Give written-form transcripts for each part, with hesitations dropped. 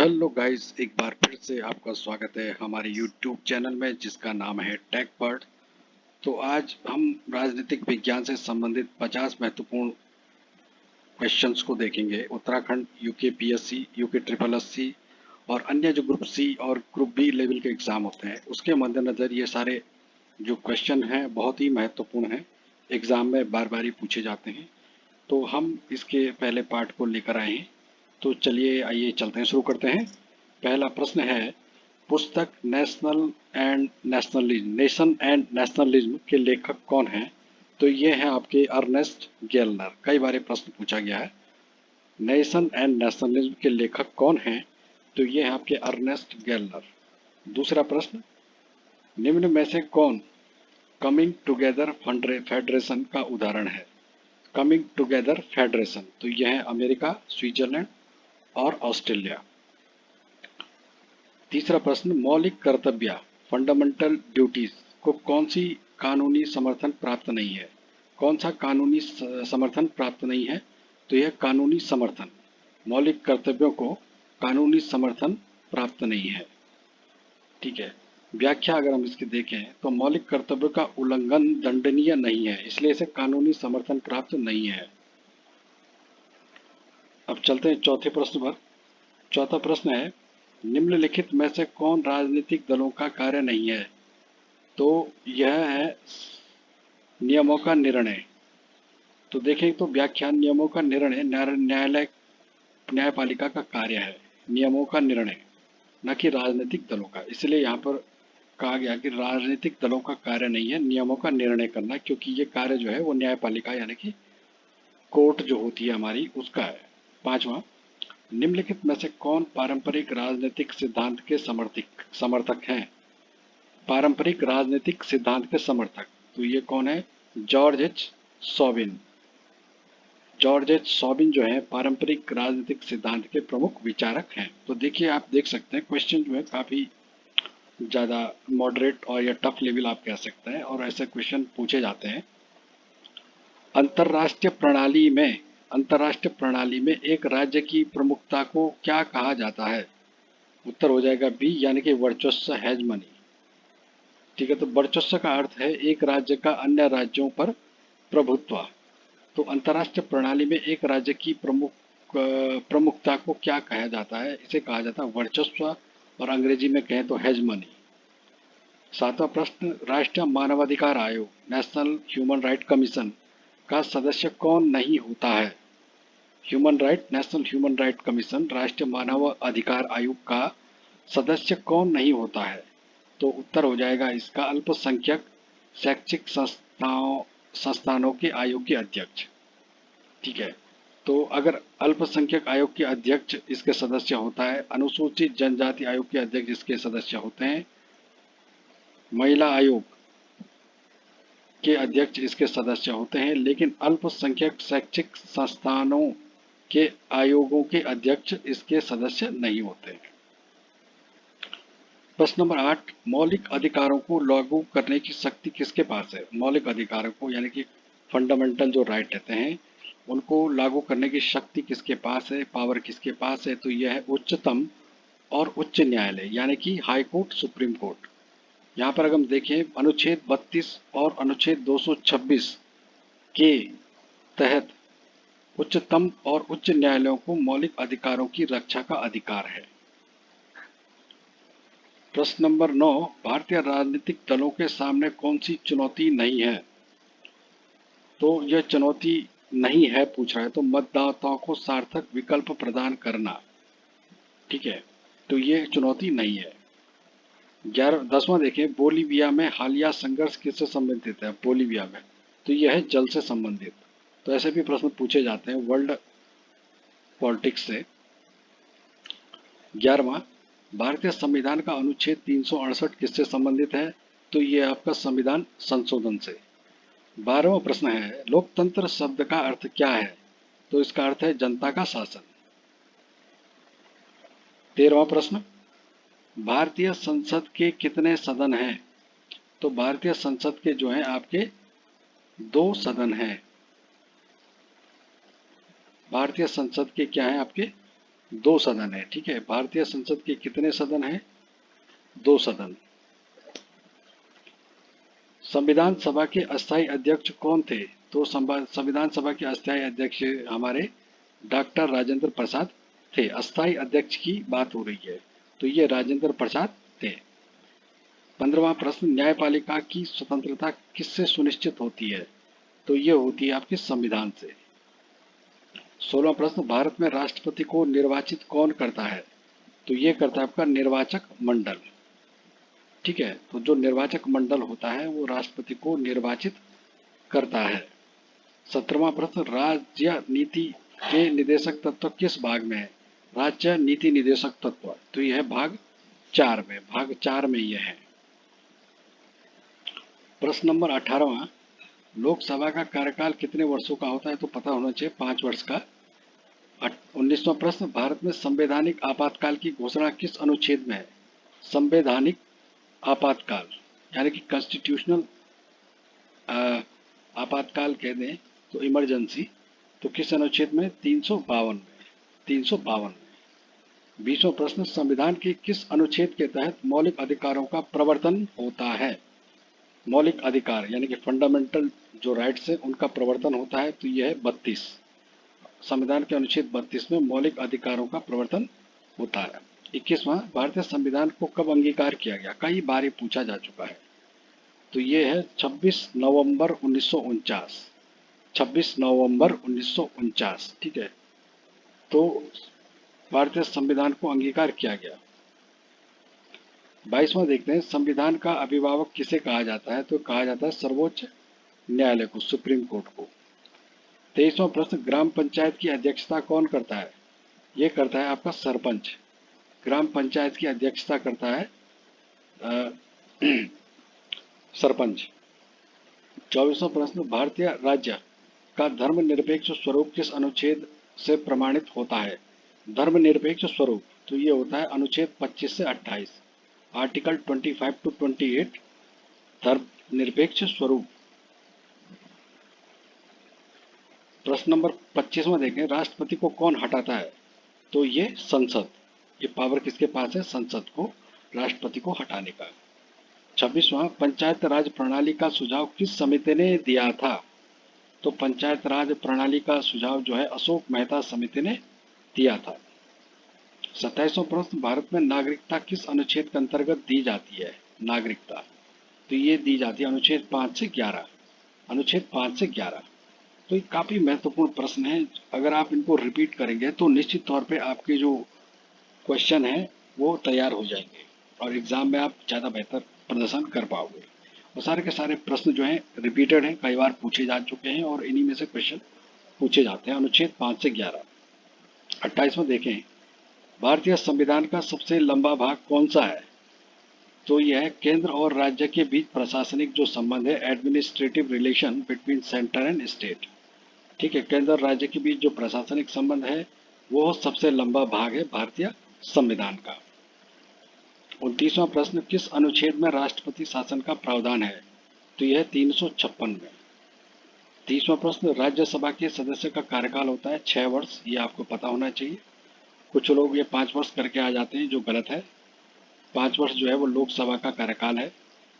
Hello guys, एक बार फिर से आपका स्वागत है हमारे यूट्यूब चैनल में जिसका नाम है टेकपर्ट। तो आज हम राजनीतिक विज्ञान से संबंधित 50 महत्वपूर्ण क्वेश्चंस को देखेंगे। Uttarakhand, UK PSC, UK triple SC और अन्य जो ग्रुप सी और ग्रुप बी लेवल के एग्जाम होते हैं उसके मद्देनजर ये सारे जो क्वेश्चन हैं बहुत ही महत्वपूर्ण हैं, एग्जाम में बार बार ही पूछे जाते हैं। तो हम इसके पहले पार्ट को लेकर आए हैं। तो चलिए आइए चलते हैं, शुरू करते हैं। पहला प्रश्न है, पुस्तक नेशन एंड नेशनलिज्म के लेखक कौन हैं? तो ये हैं आपके अर्नेस्ट गेलनर। कई बार ये प्रश्न पूछा गया है। नेशन एंड नेशनलिज्म के लेखक कौन हैं? तो ये हैं आपके अर्नेस्ट गेलनर। दूसरा प्रश्न, निम्न में से कौन कमिंग टुगेदर फेडरेशन का उदाहरण है? कमिंग टुगेदर फेडरेशन, तो यह है अमेरिका, स्विट्जरलैंड और ऑस्ट्रेलिया। तीसरा प्रश्न, मौलिक कर्तव्य फंडामेंटल ड्यूटीज को कौन सी कानूनी समर्थन प्राप्त नहीं है? कौन सा कानूनी समर्थन प्राप्त नहीं है? तो यह कानूनी समर्थन, मौलिक कर्तव्यों को कानूनी समर्थन प्राप्त नहीं है। ठीक है, व्याख्या अगर हम इसकी देखें तो मौलिक कर्तव्यों का उल्लंघन दंडनीय नहीं है, इसलिए इसे कानूनी समर्थन प्राप्त नहीं है। अब चलते हैं चौथे प्रश्न पर। चौथा प्रश्न है, निम्नलिखित में से कौन राजनीतिक दलों का कार्य नहीं है? तो यह है नियमों का निर्णय। तो देखें तो व्याख्या, नियमों का निर्णय न्यायालय न्यायपालिका का कार्य है, नियमों का निर्णय, न कि राजनीतिक दलों का। इसलिए यहाँ पर कहा गया कि राजनीतिक दलों का कार्य नहीं है नियमों का निर्णय करना, क्योंकि ये कार्य जो है वो न्यायपालिका यानी कि कोर्ट जो होती है हमारी उसका है। पांचवा, निम्नलिखित में से कौन पारंपरिक राजनीतिक सिद्धांत के समर्थक हैं? पारंपरिक राजनीतिक सिद्धांत के समर्थक, तो ये कौन है? George H Sabine. George H Sabine जो है पारंपरिक राजनीतिक सिद्धांत के प्रमुख विचारक हैं। तो देखिए, आप देख सकते हैं क्वेश्चन जो है काफी ज्यादा मॉडरेट और या टफ लेवल आप कह सकते हैं, और ऐसे क्वेश्चन पूछे जाते हैं। अंतरराष्ट्रीय प्रणाली में एक राज्य की प्रमुखता को क्या कहा जाता है? उत्तर हो जाएगा बी, यानी कि वर्चस्व, हेजमनी। ठीक है, तो वर्चस्व का अर्थ है एक राज्य का अन्य राज्यों पर प्रभुत्व। तो अंतरराष्ट्रीय प्रणाली में एक राज्य की प्रमुखता को क्या कहा जाता है? इसे कहा जाता है वर्चस्व, और अंग्रेजी में कहें तो हेजमनी। सातवां प्रश्न, राष्ट्रीय मानवाधिकार आयोग नेशनल ह्यूमन राइट कमीशन का सदस्य कौन नहीं होता है? नेशनल ह्यूमन राइट कमीशन, राष्ट्रीय मानव अधिकार आयोग का सदस्य कौन नहीं होता है? तो उत्तर हो जाएगा इसका अल्पसंख्यक शैक्षिक संस्थानों के आयोग के अध्यक्ष। ठीक है, तो अगर अल्पसंख्यक आयोग के अध्यक्ष इसके सदस्य होता है, अनुसूचित जनजाति आयोग के अध्यक्ष इसके सदस्य होते हैं, महिला आयोग के अध्यक्ष इसके सदस्य होते हैं, लेकिन अल्पसंख्यक शैक्षिक संस्थानों के आयोगों के अध्यक्ष इसके सदस्य नहीं होते हैं। प्रश्न नंबर 8, मौलिक अधिकारों को लागू करने की शक्ति किसके पास है? मौलिक अधिकारों को यानी कि फंडामेंटल जो राइट रहते हैं उनको लागू करने की शक्ति किसके पास है, पावर किसके पास है? तो यह है उच्चतम और उच्च न्यायालय, यानी कि हाई कोर्ट, सुप्रीम कोर्ट। यहाँ पर अगर हम देखें अनुच्छेद 32 और अनुच्छेद 226 के तहत उच्चतम और उच्च न्यायालयों को मौलिक अधिकारों की रक्षा का अधिकार है। प्रश्न नंबर 9, भारतीय राजनीतिक दलों के सामने कौन सी चुनौती नहीं है? तो यह चुनौती नहीं है पूछ रहा है, तो मतदाताओं को सार्थक विकल्प प्रदान करना। ठीक है, तो ये चुनौती नहीं है। 10वां देखें, बोलीविया में हालिया संघर्ष किससे संबंधित है? बोलीविया में, तो यह है जल से संबंधित। तो ऐसे भी प्रश्न पूछे जाते हैं वर्ल्ड पॉलिटिक्स से। 11वां, भारतीय संविधान का अनुच्छेद 368 किससे संबंधित है? तो ये आपका संविधान संशोधन से। 12वां प्रश्न है, लोकतंत्र शब्द का अर्थ क्या है? तो इसका अर्थ है जनता का शासन। 13वां प्रश्न, भारतीय संसद के कितने सदन हैं? तो भारतीय संसद के जो हैं आपके 2 सदन हैं। भारतीय संसद के क्या हैं आपके दो सदन है। ठीक है, भारतीय संसद के कितने सदन हैं? दो सदन। संविधान सभा के अस्थायी अध्यक्ष कौन थे? तो संविधान सभा के अस्थायी अध्यक्ष हमारे डॉक्टर राजेंद्र प्रसाद थे। अस्थायी अध्यक्ष की बात हो रही है, तो ये राजेंद्र प्रसाद थे। 15वां प्रश्न, न्यायपालिका की स्वतंत्रता किससे सुनिश्चित होती है? तो ये होती है आपके संविधान से। 16वां प्रश्न, भारत में राष्ट्रपति को निर्वाचित कौन करता है? तो ये करता है आपका निर्वाचक मंडल। ठीक है, तो जो निर्वाचक मंडल होता है वो राष्ट्रपति को निर्वाचित करता है। 17वां प्रश्न, राज्य नीति के निदेशक तत्व किस भाग में है? राज्य नीति निदेशक तत्व, तो यह है भाग 4 में। भाग 4 में यह है। प्रश्न नंबर 18वां, लोकसभा का कार्यकाल कितने वर्षों का होता है? तो पता होना चाहिए, 5 वर्ष का। 19वां प्रश्न, भारत में संवैधानिक आपातकाल की घोषणा किस अनुच्छेद में है? संवैधानिक आपातकाल यानी कि कॉन्स्टिट्यूशनल आपातकाल कह दें तो इमरजेंसी, तो किस अनुच्छेद में? 352 में। 352 में। 20वां प्रश्न, संविधान के किस अनुच्छेद के तहत मौलिक अधिकारों का प्रवर्तन होता है? मौलिक अधिकार यानी कि फंडामेंटल जो राइट्स है उनका प्रवर्तन होता है, तो यह है 32। संविधान के अनुच्छेद 32 में मौलिक अधिकारों का प्रवर्तन होता है। 21वां, भारतीय संविधान को कब अंगीकार किया गया? कई बार ये पूछा जा चुका है, तो ये है 26 नवंबर 1949। 26 नवंबर 1949। ठीक है, तो भारतीय संविधान को अंगीकार किया गया। 22वां देखते हैं, संविधान का अभिभावक किसे कहा जाता है? तो कहा जाता है सर्वोच्च न्यायालय को, सुप्रीम कोर्ट को। 23वां प्रश्न, ग्राम पंचायत की अध्यक्षता कौन करता है? ये करता है आपका सरपंच। ग्राम पंचायत की अध्यक्षता करता है सरपंच। 24वां प्रश्न, भारतीय राज्य का धर्मनिरपेक्ष स्वरूप किस अनुच्छेद से प्रमाणित होता है? धर्मनिरपेक्ष स्वरूप, तो ये होता है अनुच्छेद 25 से 28, आर्टिकल 25 टू 28, धर्मनिरपेक्ष स्वरूप। प्रश्न नंबर 25वां देखें, राष्ट्रपति को कौन हटाता है? तो ये संसद। ये पावर किसके पास है? संसद को, राष्ट्रपति को हटाने का। 26वां, पंचायत राज प्रणाली का सुझाव किस समिति ने दिया था? तो पंचायत राज प्रणाली का सुझाव जो है अशोक मेहता समिति ने दिया था। 27वां प्रश्न, भारत में नागरिकता किस अनुच्छेद के अंतर्गत दी जाती है? नागरिकता, तो ये दी जाती है अनुच्छेद 5 से 11। अनुच्छेद 5 से 11। तो ये काफी महत्वपूर्ण प्रश्न है। अगर आप इनको रिपीट करेंगे तो निश्चित तौर पे आपके जो क्वेश्चन है वो तैयार हो जाएंगे और एग्जाम में आप ज़्यादा बेहतर प्रदर्शन कर पाओगे। और सारे के सारे प्रश्न जो हैं रिपीटेड हैं, कई बार पूछे जा चुके हैं और इन्हीं में से क्वेश्चन पूछे जाते हैं। अनुच्छेद 5 से 11। 28वां देखें, भारतीय संविधान का सबसे लंबा भाग कौन सा है? तो यह है केंद्र और राज्य के बीच प्रशासनिक जो संबंध है, administrative relation between centre and state. ठीक है, केंद्र और राज्य के बीच जो प्रशासनिक संबंध है वो सबसे लंबा भाग है भारतीय संविधान का। 29वां प्रश्न, किस अनुच्छेद में राष्ट्रपति शासन का प्रावधान है? तो यह 356 में। 30वां प्रश्न, राज्यसभा के सदस्य का कार्यकाल होता है 6 वर्ष, ये आपको पता होना चाहिए। कुछ लोग ये 5 वर्ष करके आ जाते हैं, जो गलत है। 5 वर्ष जो है वो लोकसभा का कार्यकाल है,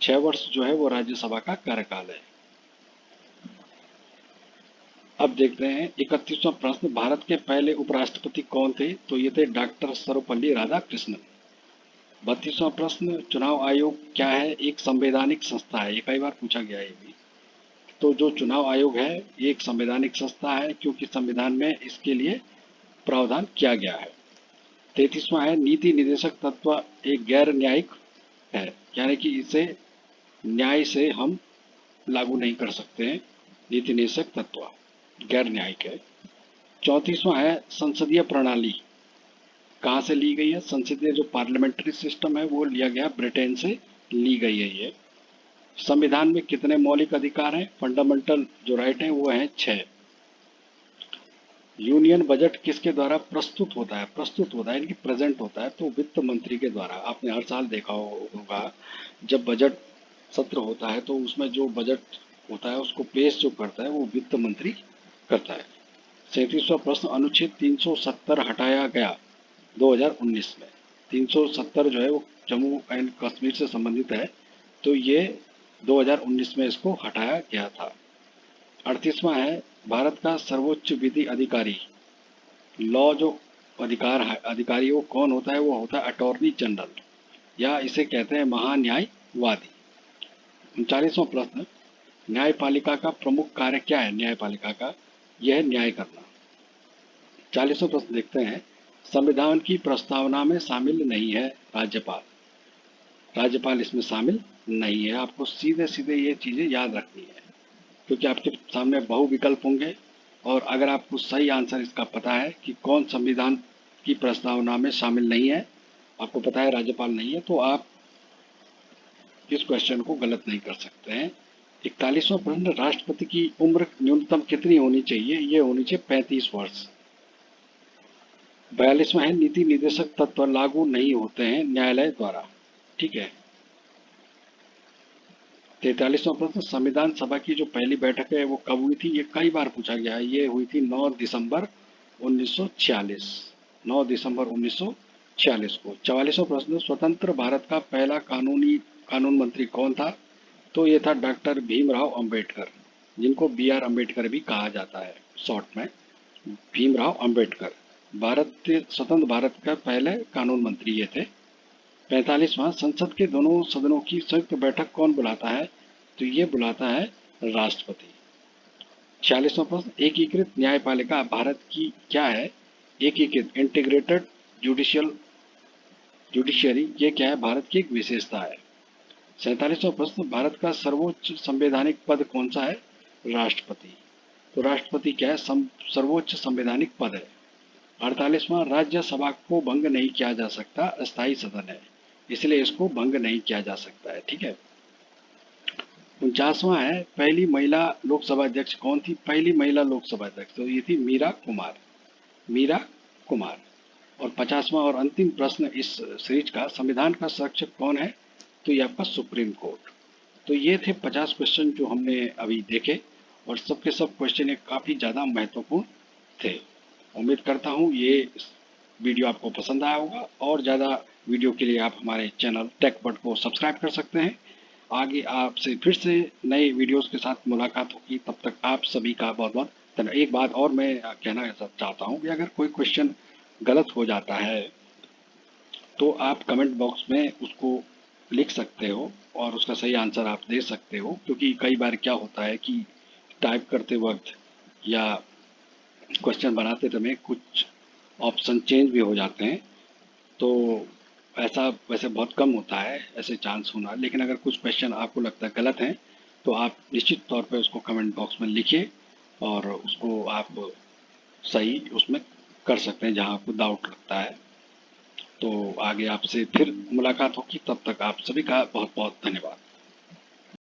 6 वर्ष जो है वो राज्यसभा का कार्यकाल है। अब देखते हैं 31वां प्रश्न, भारत के पहले उपराष्ट्रपति कौन थे? तो ये थे डॉक्टर सर्वपल्ली राधाकृष्णन। 32वां प्रश्न, चुनाव आयोग क्या है? एक संवैधानिक संस्था है, ये कई बार पूछा गया है ये भी। तो जो चुनाव आयोग है ये एक संवैधानिक संस्था है क्योंकि संविधान में इसके लिए प्रावधान किया गया है। 33वां है, नीति निदेशक तत्व एक गैर न्यायिक है, यानी कि इसे न्याय से हम लागू नहीं कर सकते हैं। नीति निदेशक तत्व गैर न्यायिक है। 34वां है, संसदीय प्रणाली कहाँ से ली गई है? संसदीय जो पार्लियामेंट्री सिस्टम है वो लिया गया ब्रिटेन से ली गई है ये। संविधान में कितने मौलिक अधिकार हैं? फंडामेंटल जो राइट है वो हैं 6। यूनियन बजट किसके द्वारा प्रस्तुत होता है? प्रस्तुत होता है यानी कि प्रेजेंट होता है, तो वित्त मंत्री के द्वारा। आपने हर साल देखा होगा जब बजट सत्र होता है तो उसमें जो बजट होता है उसको पेश जो करता है वो वित्त मंत्री करता है। 37वां प्रश्न, अनुच्छेद 370 हटाया गया 2019 में। 370 जो है वो जम्मू एंड कश्मीर से संबंधित है, तो ये 2019 में इसको हटाया गया था। 38वां है, भारत का सर्वोच्च विधि अधिकारी, लॉ जो अधिकारी वो कौन होता है? वो होता है अटॉर्नी जनरल, या इसे कहते हैं महान्यायवादी। 39वां प्रश्न, न्यायपालिका का प्रमुख कार्य क्या है? न्यायपालिका का यह है न्याय करना। 40वां प्रश्न देखते हैं, संविधान की प्रस्तावना में शामिल नहीं है राज्यपाल। राज्यपाल इसमें शामिल नहीं है। आपको सीधे सीधे ये चीजें याद रखनी है, क्योंकि आपके सामने बहु विकल्प होंगे, और अगर आपको सही आंसर इसका पता है कि कौन संविधान की प्रस्तावना में शामिल नहीं है, आपको पता है राज्यपाल नहीं है, तो आप इस क्वेश्चन को गलत नहीं कर सकते हैं। 41वां प्रश्न, राष्ट्रपति की उम्र न्यूनतम कितनी होनी चाहिए? ये होनी चाहिए 35 वर्ष। 42वां है, नीति निर्देशक तत्व लागू नहीं होते हैं न्यायालय द्वारा। ठीक है। 43वां प्रश्न, संविधान सभा की जो पहली बैठक है वो कब हुई थी? ये कई बार पूछा गया है। ये हुई थी 9 दिसंबर 1946। 9 दिसंबर 1946 को। 44वां प्रश्न, स्वतंत्र भारत का पहला कानून मंत्री कौन था? तो ये था डॉक्टर भीमराव अंबेडकर, जिनको BR अंबेडकर भी कहा जाता है शॉर्ट में। भीमराव अंबेडकर स्वतंत्र भारत का पहले कानून मंत्री ये थे। 45वां, संसद के दोनों सदनों की संयुक्त बैठक कौन बुलाता है? तो ये बुलाता है राष्ट्रपति। 46वां प्रश्न, एकीकृत न्यायपालिका भारत की क्या है? एकीकृत इंटीग्रेटेड जुडिशियरी, ये क्या है? भारत की एक विशेषता है। 47वां प्रश्न, भारत का सर्वोच्च संवैधानिक पद कौन सा है? राष्ट्रपति। तो राष्ट्रपति क्या है? सर्वोच्च संवैधानिक पद है। 48वां, राज्यसभा को भंग नहीं किया जा सकता, अस्थायी सदन है, इसलिए इसको भंग नहीं किया जा सकता है। ठीक है। 49वां है, पहली महिला लोकसभा अध्यक्ष कौन थी? पहली महिला लोकसभा अध्यक्ष तो ये थी मीरा कुमार। मीरा कुमार। और 50वां और अंतिम प्रश्न इस सीरीज का, संविधान का संरक्षक कौन है? तो ये आपका सुप्रीम कोर्ट। तो ये थे 50 क्वेश्चन जो हमने अभी देखे, और सबके सब क्वेश्चन ये काफ़ी ज़्यादा महत्वपूर्ण थे। उम्मीद करता हूँ ये वीडियो आपको पसंद आया होगा, और ज़्यादा वीडियो के लिए आप हमारे चैनल टेकबर्ड को सब्सक्राइब कर सकते हैं। आगे आपसे फिर से नए वीडियोस के साथ मुलाकात होगी, तब तक आप सभी का बहुत बहुत धन्यवाद। एक बात और मैं कहना चाहता हूँ कि अगर कोई क्वेश्चन गलत हो जाता है तो आप कमेंट बॉक्स में उसको लिख सकते हो, और उसका सही आंसर आप दे सकते हो, क्योंकि कई बार क्या होता है कि टाइप करते वक्त या क्वेश्चन बनाते समय कुछ ऑप्शन चेंज भी हो जाते हैं। तो ऐसा वैसे बहुत कम होता है ऐसे चांस होना, लेकिन अगर कुछ क्वेश्चन आपको लगता है गलत हैं तो आप निश्चित तौर पे उसको कमेंट बॉक्स में लिखिए, और उसको आप सही उसमें कर सकते हैं जहां आपको डाउट लगता है। तो आगे आपसे फिर मुलाकात होगी, तब तक आप सभी का बहुत बहुत धन्यवाद।